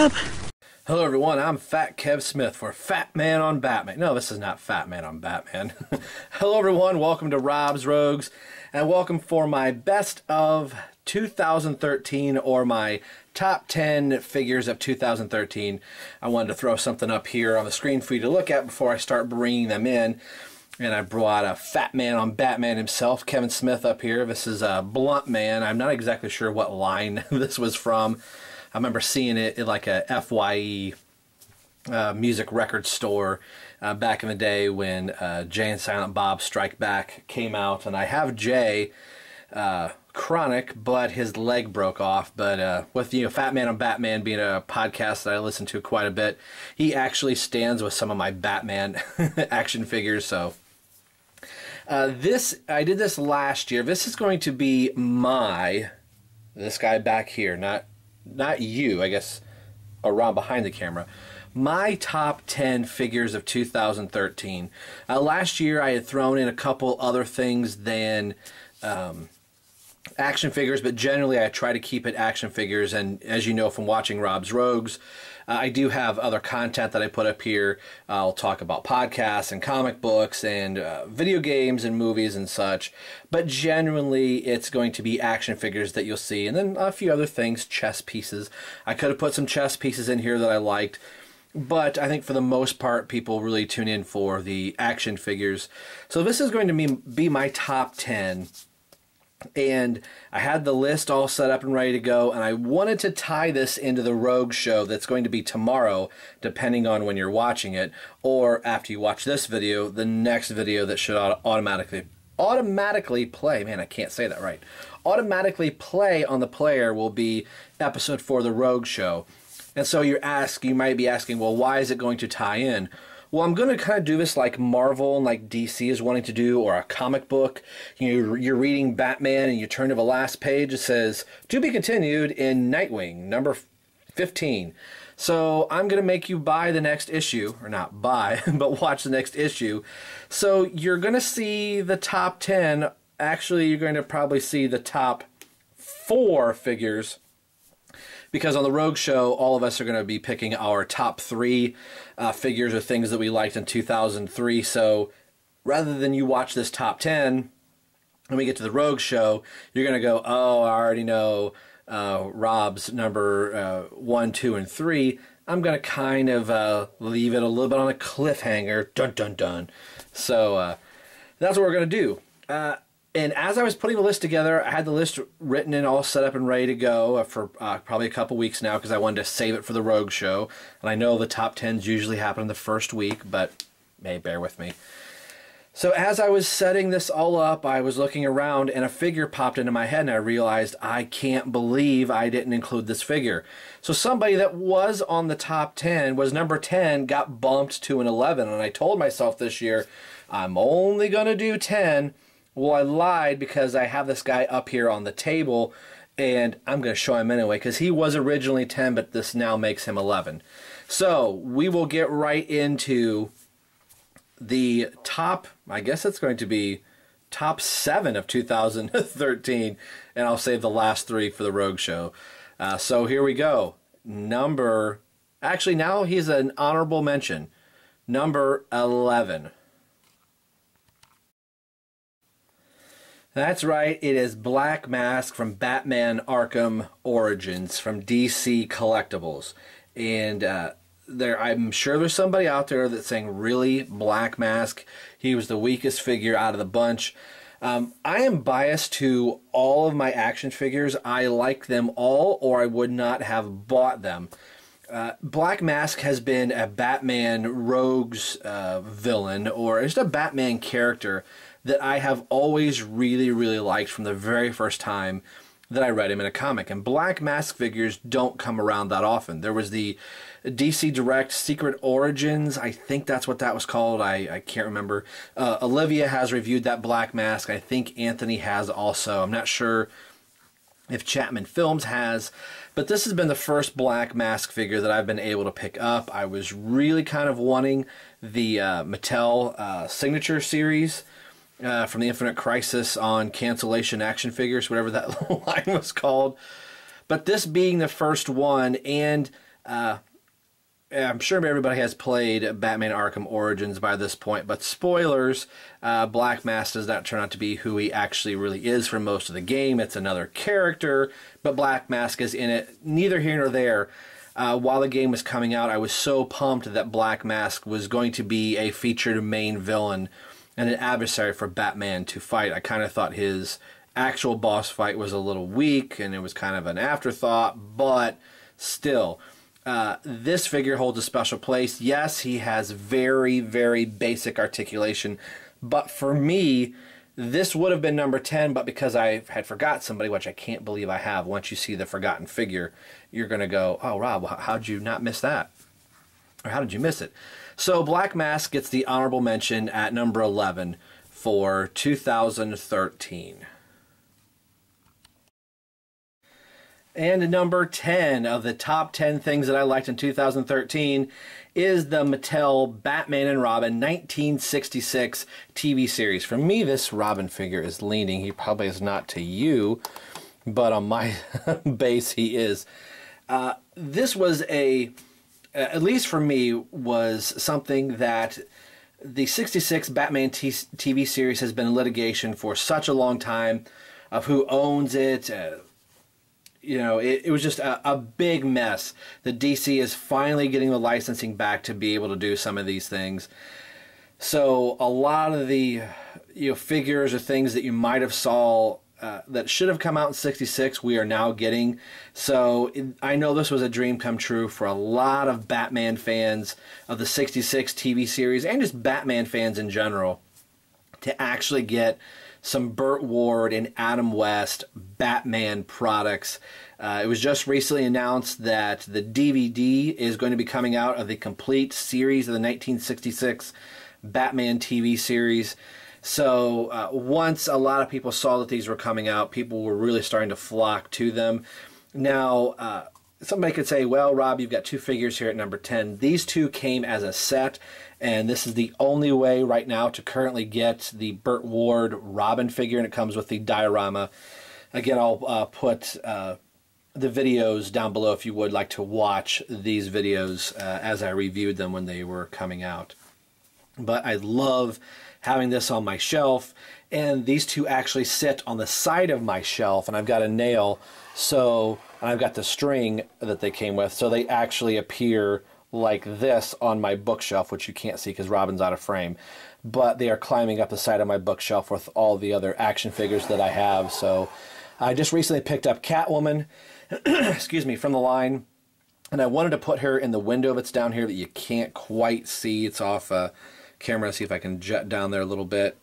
Rob. Hello everyone, I'm Fat Kev Smith for Fat Man on Batman. No, this is not Fat Man on Batman. Hello everyone, welcome to Rob's Rogues, and welcome for my best of 2013, or my top 10 figures of 2013. I wanted to throw something up here on the screen for you to look at before I start bringing them in. And I brought a Fat Man on Batman himself, Kevin Smith, up here. This is a Blunt Man. I'm not exactly sure what line this was from. I remember seeing it at like a FYE music record store back in the day when Jay and Silent Bob Strike Back came out. And I have Jay Chronic, but his leg broke off. But with Fat Man on Batman being a podcast that I listen to quite a bit, he actually stands with some of my Batman action figures. So I did this last year. This is going to be this guy back here, not you, I guess, around behind the camera. My top 10 figures of 2013. Last year I had thrown in a couple other things than action figures, but generally I try to keep it action figures. And as you know from watching Rob's Rogues, I do have other content that I put up here. I'll talk about podcasts and comic books and video games and movies and such. But generally, it's going to be action figures that you'll see. And then a few other things, chess pieces. I could have put some chess pieces in here that I liked. But I think for the most part, people really tune in for the action figures. So this is going to be my top 10. And I had the list all set up and ready to go, and I wanted to tie this into the Rogue show that's going to be tomorrow, depending on when you're watching it, or after you watch this video, the next video that should automatically play. Man, I can't say that right. Automatically play on the player will be episode 4 of the Rogue show. And so you might be asking, well, why is it going to tie in? Well, I'm going to kind of do this like Marvel and like DC is wanting to do, or a comic book. You're reading Batman and you turn to the last page, it says, to be continued in Nightwing, number 15. So I'm going to make you buy the next issue, or not buy, but watch the next issue. So you're going to see the top 10. Actually, you're going to probably see the top 4 figures, because on the Rogue show, all of us are going to be picking our top 3 figures or things that we liked in 2003. So rather than you watch this top 10, when we get to the Rogue show, you're going to go, oh, I already know Rob's number 1, 2, and 3. I'm going to kind of leave it a little bit on a cliffhanger. Dun, dun, dun. So that's what we're going to do. And as I was putting the list together, I had the list written and all set up and ready to go for probably a couple weeks now, because I wanted to save it for the Rogue show. And I know the top 10s usually happen in the first week, but bear with me. So as I was setting this all up, I was looking around and a figure popped into my head, and I realized I can't believe I didn't include this figure. So somebody that was on the top 10, was number 10, got bumped to an 11. And I told myself this year, I'm only going to do 10. Well, I lied, because I have this guy up here on the table, and I'm going to show him anyway, because he was originally 10, but this now makes him 11. So we will get right into the top, I guess it's going to be top 7 of 2013, and I'll save the last 3 for the Rogue show. So here we go. Actually, now he's an honorable mention. Number 11. That's right, it is Black Mask from Batman Arkham Origins from DC Collectibles. And I'm sure there's somebody out there that's saying, really, Black Mask? He was the weakest figure out of the bunch. I am biased to all of my action figures. I like them all, or I would not have bought them. Black Mask has been a Batman Rogues villain, or just a Batman character that I have always really, really liked from the very first time that I read him in a comic. And Black Mask figures don't come around that often. There was the DC Direct Secret Origins. I think that's what that was called. I can't remember. Olivia has reviewed that Black Mask. I think Anthony has also. I'm not sure if Chapman Films has. But this has been the first Black Mask figure that I've been able to pick up. I was really kind of wanting the Mattel Signature Series from the Infinite Crisis on Cancellation action figures, whatever that line was called. But this being the first one, and I'm sure everybody has played Batman Arkham Origins by this point, but spoilers, Black Mask does not turn out to be who he actually really is for most of the game. It's another character, but Black Mask is in it. Neither here nor there. While the game was coming out, I was so pumped that Black Mask was going to be a featured main villain and an adversary for Batman to fight. I kind of thought his actual boss fight was a little weak, and it was kind of an afterthought, but still... this figure holds a special place. Yes, he has very, very basic articulation, but for me, this would have been number 10, but because I had forgot somebody, which I can't believe I have, once you see the forgotten figure, you're going to go, oh, Rob, how'd you not miss that? Or how did you miss it? So Black Mask gets the honorable mention at number 11 for 2013. And number 10 of the top 10 things that I liked in 2013 is the Mattel Batman and Robin 1966 TV series. For me, this Robin figure is leaning. He probably is not to you, but on my base, he is. This was at least for me, was something that the 66 Batman TV series has been in litigation for such a long time of who owns it. You know, it was just a big mess. The DC is finally getting the licensing back to be able to do some of these things. So a lot of the figures or things that you might have saw that should have come out in 66, we are now getting. So I know this was a dream come true for a lot of Batman fans of the 66 TV series and just Batman fans in general to actually get some Burt Ward and Adam West Batman products. It was just recently announced that the DVD is going to be coming out of the complete series of the 1966 Batman TV series. So once a lot of people saw that these were coming out, people were really starting to flock to them. Now, somebody could say, well, Rob, you've got two figures here at number 10. These two came as a set, and this is the only way right now to currently get the Burt Ward Robin figure, and it comes with the diorama. Again, I'll put the videos down below if you would like to watch these videos as I reviewed them when they were coming out. But I love having this on my shelf, and these two actually sit on the side of my shelf, and I've got a nail, so and I've got the string that they came with, so they actually appear like this on my bookshelf, which you can't see because Robin's out of frame. But they are climbing up the side of my bookshelf with all the other action figures that I have. So I just recently picked up Catwoman, excuse me, from the line, and I wanted to put her in the window that's down here that you can't quite see. It's off camera. See if I can jet down there a little bit.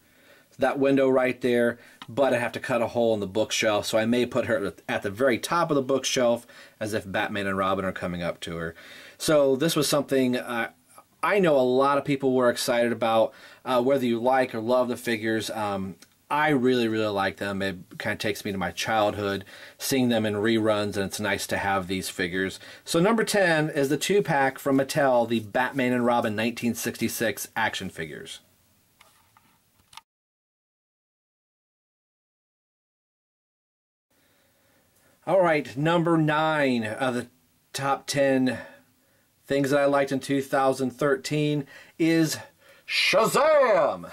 That window right there, but I have to cut a hole in the bookshelf, so I may put her at the very top of the bookshelf as if Batman and Robin are coming up to her. So this was something I know a lot of people were excited about, whether you like or love the figures. I really, really like them. It kind of takes me to my childhood, seeing them in reruns, and it's nice to have these figures. So number 10 is the 2-pack from Mattel, the Batman and Robin 1966 action figures. All right, number 9 of the top 10 things that I liked in 2013 is Shazam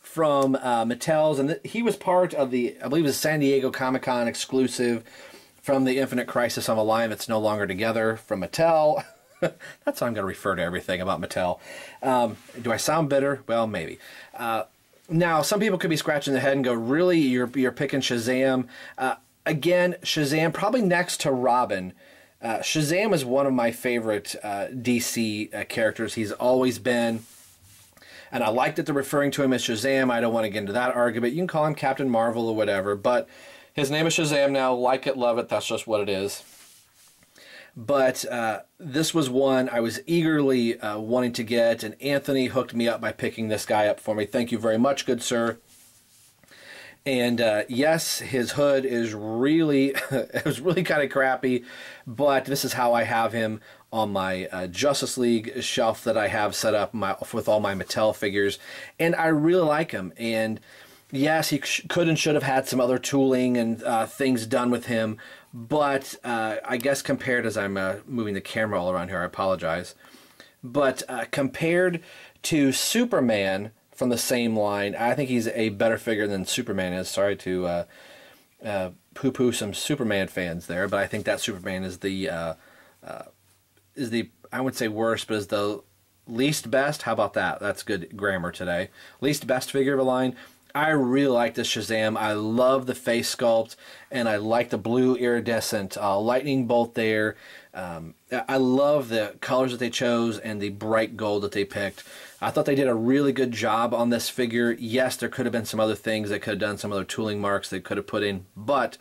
from Mattel's, and he was part of the, I believe it was San Diego Comic-Con exclusive from the Infinite Crisis on a line that's no longer together from Mattel. That's how I'm going to refer to everything about Mattel. Do I sound bitter? Well, maybe. Now, some people could be scratching their head and go, really, you're picking Shazam? Again, Shazam, probably next to Robin. Shazam is one of my favorite DC characters. He's always been. And I like that they're referring to him as Shazam. I don't want to get into that argument. You can call him Captain Marvel or whatever. But his name is Shazam now. Like it, love it. That's just what it is. But this was one I was eagerly wanting to get. And Anthony hooked me up by picking this guy up for me. Thank you very much, good sir. And yes, his hood is really, it was really kind of crappy, but this is how I have him on my Justice League shelf that I have set up with all my Mattel figures, and I really like him. And yes, he could and should have had some other tooling and things done with him, But I guess compared, as I'm moving the camera all around here, I apologize. But compared to Superman from the same line, I think he's a better figure than Superman is. Sorry to poo-poo some Superman fans there, but I think that Superman is the I wouldn't say worst, but is the least best. How about that? That's good grammar today. Least best figure of the line. I really like this Shazam. I love the face sculpt, and I like the blue iridescent lightning bolt there. I love the colors that they chose and the bright gold that they picked. I thought they did a really good job on this figure. Yes, there could have been some other things. They could have done some other tooling marks they could have put in, but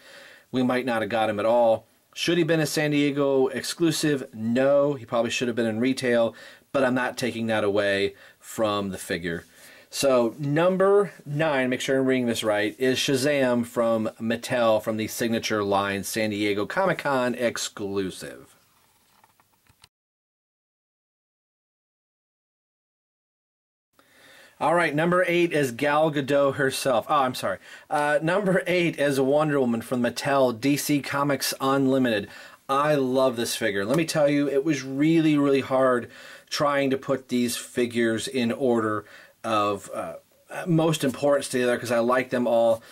we might not have got him at all. Should he have been a San Diego exclusive? No, he probably should have been in retail, but I'm not taking that away from the figure. So number 9, make sure I'm reading this right, is Shazam from Mattel from the Signature line San Diego Comic-Con exclusive. All right, number 8 is Gal Gadot herself. Oh, I'm sorry. Number 8 is Wonder Woman from Mattel DC Comics Unlimited. I love this figure. Let me tell you, it was really, really hard trying to put these figures in order of most importance to the other because I like them all.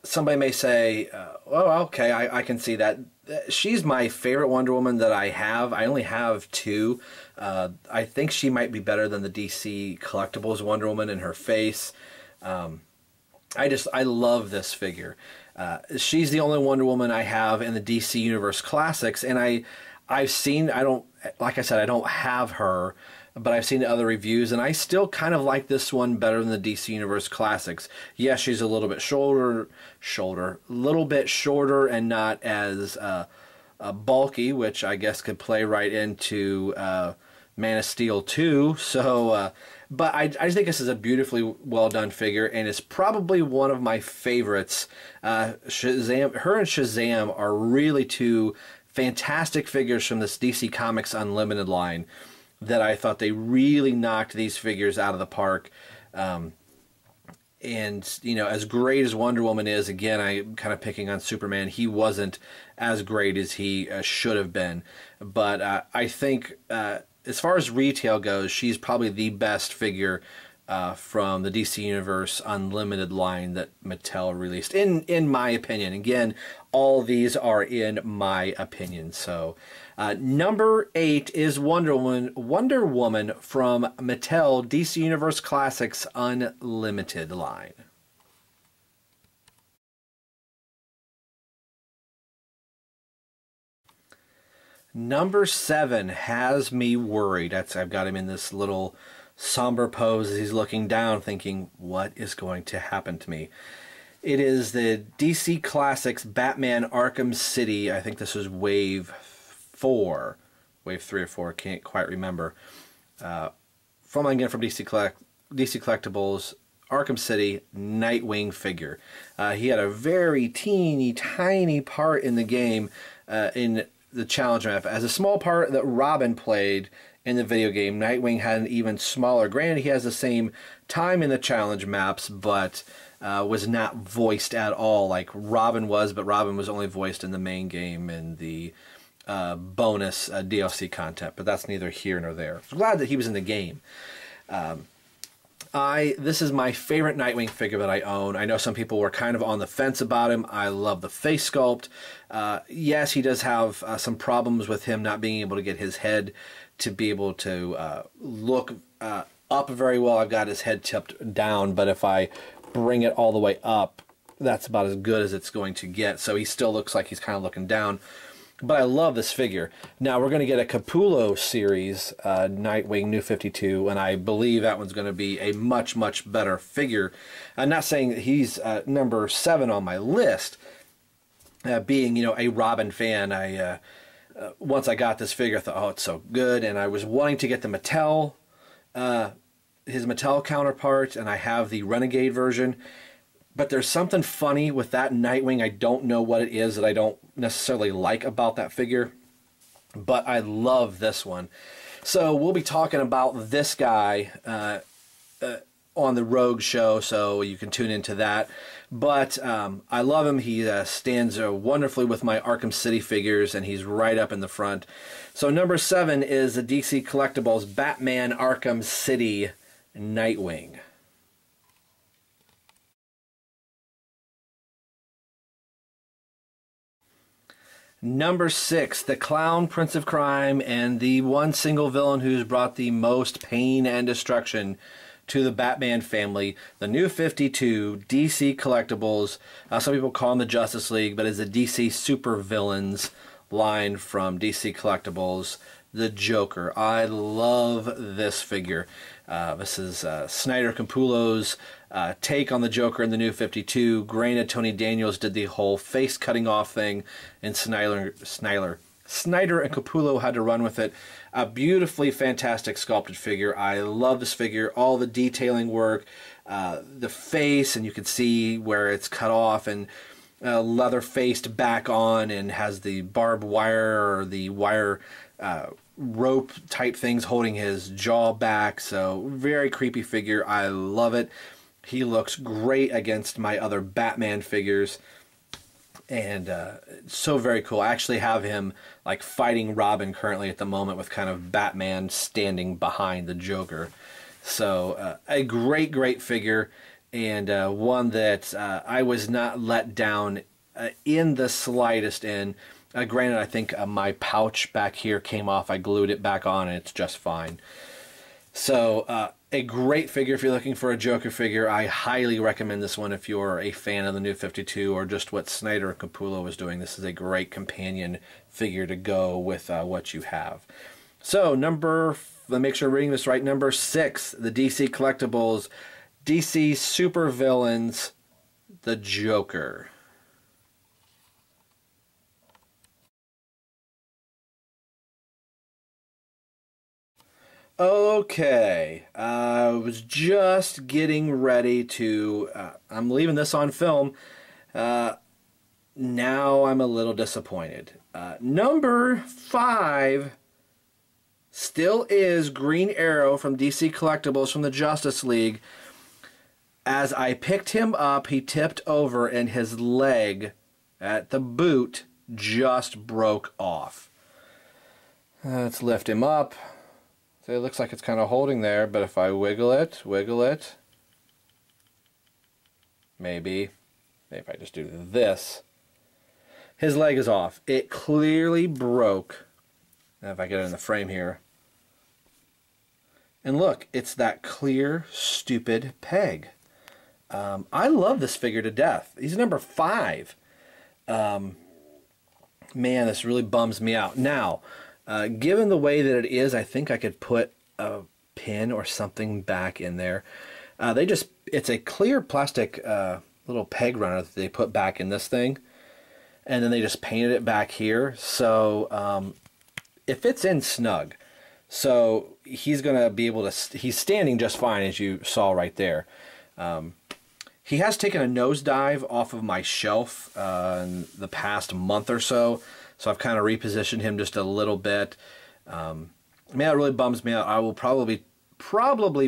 Somebody may say, oh, okay, I can see that. She's my favorite Wonder Woman that I have. I only have 2. I think she might be better than the DC Collectibles Wonder Woman in her face. I love this figure. She's the only Wonder Woman I have in the DC Universe Classics, and I've seen, like I said, I don't have her, but I've seen other reviews, and I still kind of like this one better than the DC Universe Classics. Yes, she's a little bit shorter and not as bulky, which I guess could play right into Man of Steel 2. So, but I think this is a beautifully well done figure, and it's probably one of my favorites. Shazam, her and Shazam are really 2 fantastic figures from this DC Comics Unlimited line that I thought they really knocked these figures out of the park. And, you know, as great as Wonder Woman is, again, I'm kind of picking on Superman. He wasn't as great as he should have been. But I think as far as retail goes, she's probably the best figure from the DC Universe Unlimited line that Mattel released, in my opinion. Again, all these are in my opinion. So number 8 is Wonder Woman from Mattel DC Universe Classics Unlimited line. Number 7 has me worried. I've got him in this little somber pose as he's looking down thinking, what is going to happen to me? It is the DC Classics Batman Arkham City. I think this was wave 4. Wave 3 or 4, can't quite remember. From DC Collectibles, Arkham City Nightwing figure. He had a very teeny tiny part in the game in the challenge map. As a small part that Robin played in the video game, Nightwing had an even smaller. Granted, he has the same time in the challenge maps, but was not voiced at all like Robin was, but Robin was only voiced in the main game and the bonus DLC content, but that's neither here nor there. I'm glad that he was in the game. This is my favorite Nightwing figure that I own. I know some people were kind of on the fence about him. I love the face sculpt. Yes, he does have some problems with him not being able to get his head to be able to look up very well. I've got his head tipped down, but if I bring it all the way up, that's about as good as it's going to get. So he still looks like he's kind of looking down. But I love this figure. Now we're going to get a Capullo series, Nightwing New 52, and I believe that one's going to be a much, much better figure. I'm not saying that he's number 7 on my list. Being, you know, a Robin fan, once I got this figure, I thought, oh, it's so good, and I was wanting to get the Mattel, his Mattel counterpart, and I have the Renegade version. But there's something funny with that Nightwing. I don't know what it is that I don't necessarily like about that figure, but I love this one. So we'll be talking about this guy on the Rogue show, so you can tune into that. But I love him. He stands wonderfully with my Arkham City figures, and he's right up in the front. So number 7 is the DC Collectibles Batman Arkham City Nightwing. Number 6, the Clown Prince of Crime, and the one single villain who's brought the most pain and destruction to the Batman family, the New 52 DC Collectibles. Some people call him the Justice League, but it's a DC Super Villains line from DC Collectibles, the Joker. I love this figure. This is Snyder Capullo's take on the Joker in the New 52. Granted, Tony Daniels did the whole face cutting off thing, and Snyder and Capullo had to run with it. A beautifully fantastic sculpted figure. I love this figure. All the detailing work, the face, and you can see where it's cut off, and leather faced back on, and has the barbed wire or the wire rope type things holding his jaw back. So very creepy figure. I love it. He looks great against my other Batman figures, and so very cool. I actually have him like fighting Robin currently at the moment, with kind of Batman standing behind the Joker. So a great figure, and one that I was not let down in the slightest in. Granted, I think my pouch back here came off. I glued it back on, and it's just fine. So a great figure if you're looking for a Joker figure. I highly recommend this one if you're a fan of the New 52 or just what Snyder and Capullo was doing. This is a great companion figure to go with what you have. So let me make sure I'm reading this right. Number 6, the DC Collectibles DC Super Villains, the Joker. Okay, I was just getting ready to, I'm leaving this on film. Now I'm a little disappointed. Number 5 still is Green Arrow from DC Collectibles from the Justice League. As I picked him up, he tipped over and his leg at the boot just broke off. Let's lift him up. So it looks like it's kind of holding there, but if I wiggle it, maybe if I just do this, his leg is off. It clearly broke. And if I get it in the frame here, and look, it's that clear, stupid peg. I love this figure to death. He's number 5. Man, this really bums me out. Now, given the way that it is, I think I could put a pin or something back in there. It's a clear plastic little peg runner that they put back in this thing, and then they just painted it back here. So it fits in snug. So he's going to be able to, he's standing just fine, as you saw right there. He has taken a nosedive off of my shelf in the past month or so. So I've kind of repositioned him just a little bit. Man, it really bums me out. I will probably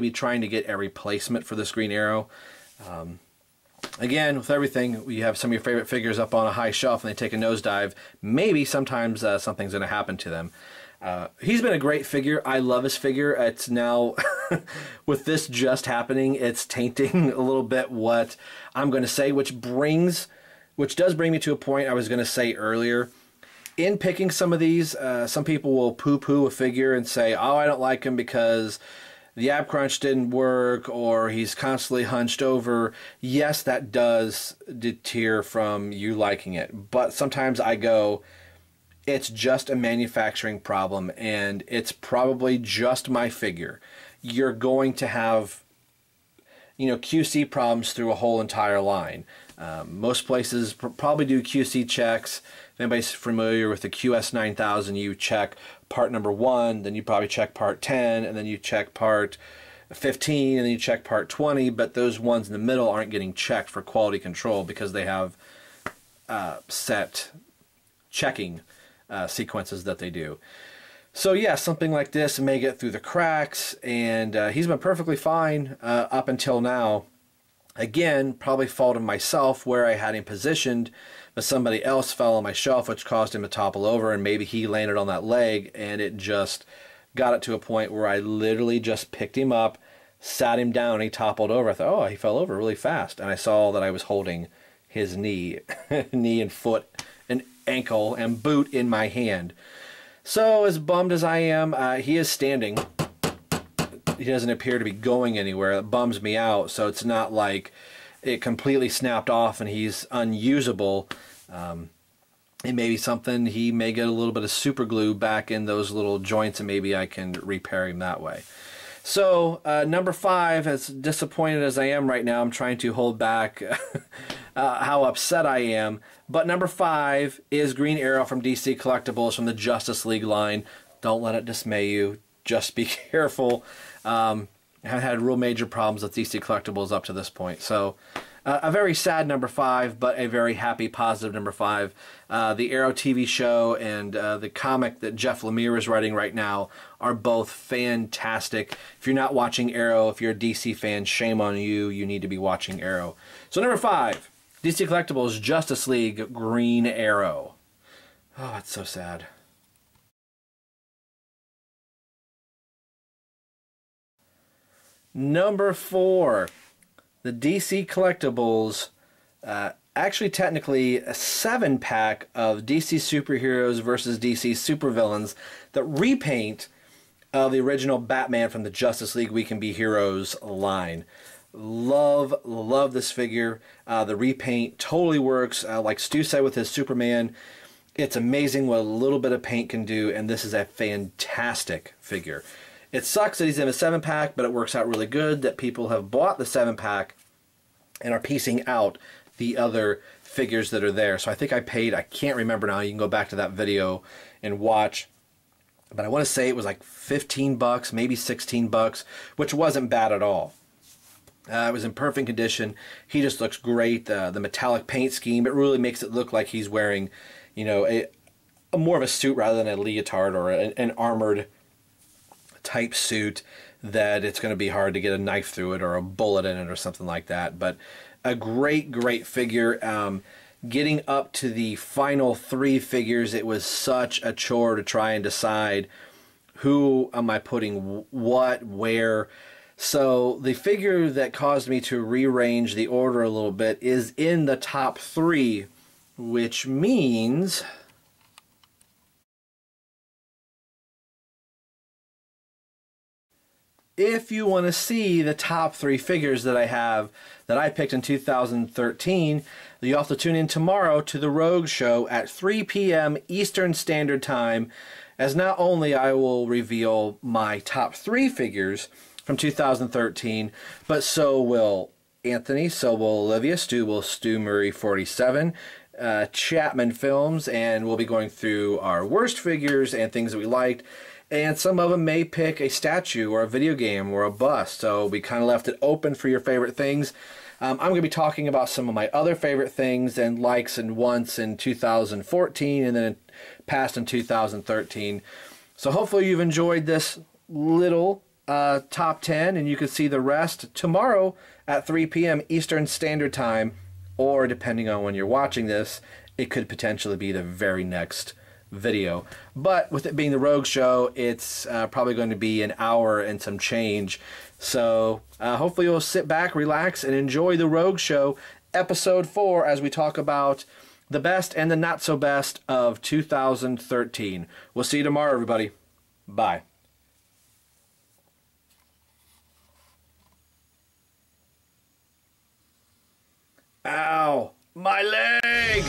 be trying to get a replacement for this Green Arrow. Again, with everything, you have some of your favorite figures up on a high shelf and they take a nosedive. Maybe sometimes something's going to happen to them. He's been a great figure. I love his figure. It's now, with this just happening, it's tainting a little bit what I'm going to say, which does bring me to a point I was going to say earlier. In picking some of these, some people will poo-poo a figure and say, oh, I don't like him because the ab crunch didn't work, or he's constantly hunched over. Yes, that does deter from you liking it. But sometimes I go, it's just a manufacturing problem, and it's probably just my figure. You're going to have, QC problems through a whole entire line. Most places probably do QC checks. If anybody's familiar with the QS9000, you check part number 1, then you probably check part 10, and then you check part 15, and then you check part 20, but those ones in the middle aren't getting checked for quality control because they have set checking sequences that they do. So yeah, something like this may get through the cracks, and he's been perfectly fine up until now. Again, probably fault of myself where I had him positioned, but somebody else fell on my shelf, which caused him to topple over, and maybe he landed on that leg, and it just got it to a point where I literally just picked him up, sat him down, and he toppled over. I thought, oh, he fell over really fast, and I saw that I was holding his knee, knee and foot and ankle and boot in my hand. So as bummed as I am, he is standing. He doesn't appear to be going anywhere. It bums me out. So it's not like it completely snapped off and he's unusable. It may be something, he may get a little bit of super glue back in those little joints, and maybe I can repair him that way. So number 5, as disappointed as I am right now, I'm trying to hold back how upset I am. But number 5 is Green Arrow from DC Collectibles from the Justice League line. Don't let it dismay you. Just be careful. I've had real major problems with DC Collectibles up to this point. So a very sad number 5, but a very happy, positive number 5. The Arrow TV show and the comic that Jeff Lemire is writing right now are both fantastic. If you're not watching Arrow, if you're a DC fan, shame on you. You need to be watching Arrow. So number 5, DC Collectibles Justice League Green Arrow. Oh, it's so sad. Number 4, the DC Collectibles, actually technically a 7-pack of DC Superheroes versus DC Supervillains that repaint the original Batman from the Justice League We Can Be Heroes line. Love this figure. The repaint totally works. Like Stu said with his Superman, it's amazing what a little bit of paint can do, and this is a fantastic figure. It sucks that he's in a 7-pack, but it works out really good that people have bought the 7-pack and are piecing out the other figures that are there. So I think I paid, I can't remember now, you can go back to that video and watch, but I want to say it was like 15 bucks, maybe 16 bucks, which wasn't bad at all. It was in perfect condition. He just looks great. The metallic paint scheme, it really makes it look like he's wearing, you know, a more of a suit rather than a leotard or an armored type suit that it's going to be hard to get a knife through it or a bullet in it or something like that. But a great figure. Getting up to the final 3 figures, it was such a chore to try and decide who am I putting what, where. So the figure that caused me to rearrange the order a little bit is in the top 3, which means if you want to see the top 3 figures that I have that I picked in 2013, you'll have to tune in tomorrow to the Rogue Show at 3 p.m. Eastern Standard Time, as not only I will reveal my top 3 figures from 2013, but so will Anthony, so will Olivia, Stu will Stu Murray 47, Chapman Films, and we'll be going through our worst figures and things that we liked. And some of them may pick a statue or a video game or a bust. So we kind of left it open for your favorite things. I'm going to be talking about some of my other favorite things and likes and wants in 2014 and then past in 2013. So hopefully you've enjoyed this little top 10, and you can see the rest tomorrow at 3 p.m. Eastern Standard Time, or depending on when you're watching this, it could potentially be the very next video. But with it being the Rogue Show, it's probably going to be an hour and some change. So hopefully you'll sit back, relax, and enjoy the Rogue Show episode 4 as we talk about the best and the not so best of 2013. We'll see you tomorrow, everybody. Bye. Ow, my leg!